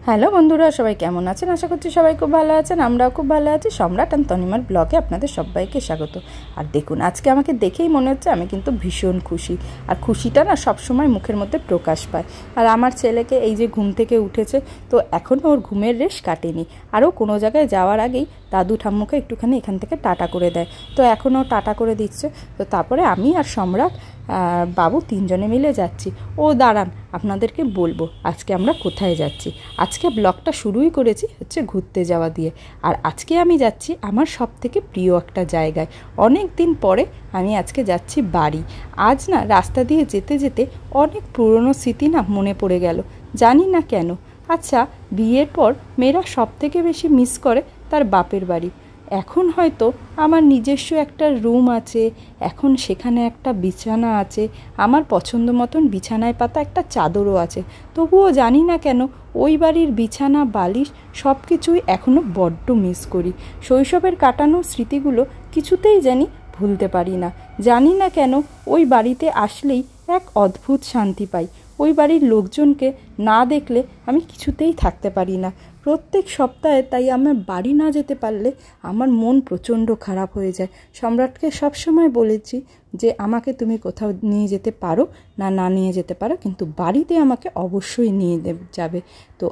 Hello বন্ধুরা, সবাই কেমন আছেন? আশা করছি সবাই খুব ভালো আছেন। আমরাও খুব ভালো আছি। সম্রাট অ্যান্ড তনিমার ব্লগে আপনাদের সবাইকে স্বাগত। আর দেখুন, আজকে আমাকে দেখেই মনে হচ্ছে আমি কিন্তু ভীষণ খুশি। আর খুশিটা না সবসময় মুখের মধ্যে প্রকাশ পায়। আর আমার ছেলেকে এই যে ঘুম থেকে উঠেছে, তো এখনও ওর ঘুমের রেশ কাটেনি। আরও কোনো জায়গায় যাওয়ার আগেই দাদু ঠাম্মুকে একটুখানি এখান থেকে টাটা করে দেয়। তো এখনও টাটা করে দিচ্ছে। তো তারপরে আমি আর সম্রাট বাবু তিনজনে মিলে যাচ্ছি। ও দাঁড়ান, আপনাদেরকে বলবো আজকে আমরা কোথায় যাচ্ছি। আজকে ব্লগটা শুরুই করেছি হচ্ছে ঘুরতে যাওয়া দিয়ে। আর আজকে আমি যাচ্ছি আমার সবথেকে প্রিয় একটা জায়গায়। অনেক দিন পরে আমি আজকে যাচ্ছি বাড়ি। আজ না রাস্তা দিয়ে যেতে যেতে অনেক পুরনো স্মৃতি না মনে পড়ে গেল, জানি না কেন। আচ্ছা, বিয়ের পর মেয়েরা সবথেকে বেশি মিস করে তার বাপের বাড়ি। এখন হয়তো আমার নিজস্ব একটা রুম আছে, এখন সেখানে একটা বিছানা আছে, আমার পছন্দ মতন বিছানায় পাতা একটা চাদরও আছে। তবুও জানি না কেন ওই বাড়ির বিছানা, বালিশ সব কিছুই এখনও বড্ড মিস করি। শৈশবের কাটানো স্মৃতিগুলো কিছুতেই জানি ভুলতে পারি না। জানি না কেন ওই বাড়িতে আসলেই এক অদ্ভুত শান্তি পাই। ওই বাড়ির লোকজনকে না দেখলে আমি কিছুতেই থাকতে পারি না। প্রত্যেক সপ্তাহে তাই আমার বাড়ি না যেতে পারলে আমার মন প্রচণ্ড খারাপ হয়ে যায়। সম্রাটকে সবসময় বলেছি যে আমাকে তুমি কোথাও নিয়ে যেতে পারো না নিয়ে যেতে পারো, কিন্তু বাড়িতে আমাকে অবশ্যই নিয়ে যাবে। তো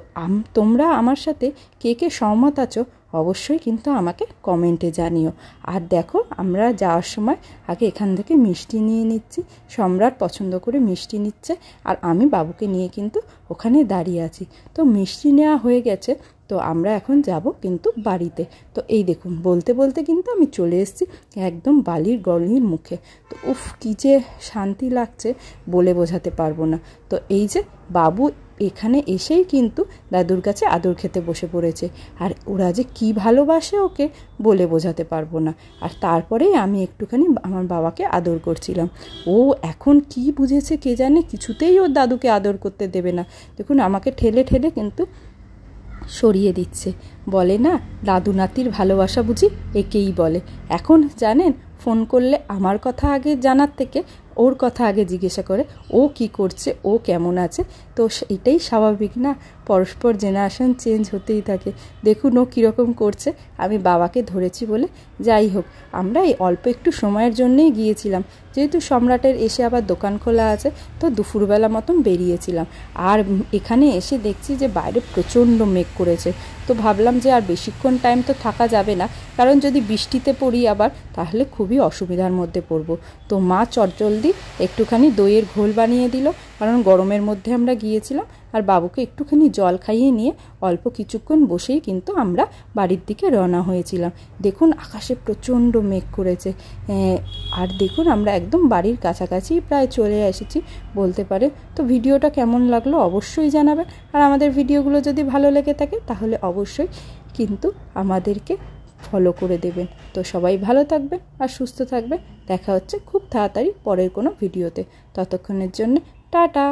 তোমরা আমার সাথে কে কে সহমত আছো অবশ্যই কিন্তু আমাকে কমেন্টে জানিও। আর দেখো, আমরা যাওয়ার সময় আগে এখান থেকে মিষ্টি নিয়ে নিচ্ছি। সম্রাট পছন্দ করে মিষ্টি নিচ্ছে, আর আমি বাবুকে নিয়ে কিন্তু ওখানে দাঁড়িয়ে আছি। তো মিষ্টি নেওয়া হয়ে গেছে, তো আমরা এখন যাব কিন্তু বাড়িতে। তো এই দেখুন, বলতে বলতে কিন্তু আমি চলে এসেছি একদম বালির গলির মুখে। তো উফ, কী যে শান্তি লাগছে বলে বোঝাতে পারবো না। তো এই যে বাবু এখানে এসেই কিন্তু দাদুর কাছে আদর খেতে বসে পড়েছে। আর ওরা যে কী ভালোবাসে ওকে বলে বোঝাতে পারবো না। আর তারপরেই আমি একটুখানি আমার বাবাকে আদর করছিলাম। ও এখন কি বুঝেছে কে জানে, কিছুতেই ওর দাদুকে আদর করতে দেবে না। দেখুন, আমাকে ঠেলে ঠেলে কিন্তু সরিয়ে দিচ্ছে। বলে না, দাদু নাতির ভালোবাসা বুঝি একেই বলে। এখন জানেন, ফোন করলে আমার কথা আগে জানার থেকে ওর কথা আগে জিজ্ঞাসা করে ও কি করছে, ও কেমন আছে। তো এটাই স্বাভাবিক না, পরস্পর জেনারেশন চেঞ্জ হতেই থাকে। দেখুন ও কীরকম করছে। আমি বাবাকে ধরেছি বলে। যাই হোক, আমরা এই অল্প একটু সময়ের জন্যেই গিয়েছিলাম, যেহেতু সম্রাটের এসে আবার দোকান খোলা আছে, তো দুপুরবেলা মতন বেরিয়েছিলাম। আর এখানে এসে দেখছি যে বাইরে প্রচণ্ড মেঘ করেছে। তো ভাবলাম যে আর বেশিক্ষণ টাইম তো থাকা যাবে না, কারণ যদি বৃষ্টিতে পড়ি আবার তাহলে খুবই অসুবিধার মধ্যে পড়ব। তো মা চটজলদি একটুখানি দইয়ের ঘোল বানিয়ে দিল, কারণ গরমের মধ্যে আমরা গিয়েছিলাম। আর বাবুকে একটুখানি জল খাইয়ে নিয়ে অল্প কিছুক্ষণ বসেই কিন্তু আমরা বাড়ির দিকে রওনা হয়েছিলাম। দেখুন আকাশে প্রচণ্ড মেঘ করেছে। আর দেখুন আমরা একদম বাড়ির কাছাকাছি প্রায় চলে এসেছি বলতে পারে। তো ভিডিওটা কেমন লাগলো অবশ্যই জানাবেন। আর আমাদের ভিডিওগুলো যদি ভালো লেগে থাকে তাহলে অবশ্যই কিন্তু আমাদেরকে ফলো করে দেবেন। তো সবাই ভালো থাকবেন আর সুস্থ থাকবেন। দেখা হচ্ছে খুব তাড়াতাড়ি পরের কোনো ভিডিওতে। ততক্ষণের জন্য টাটা।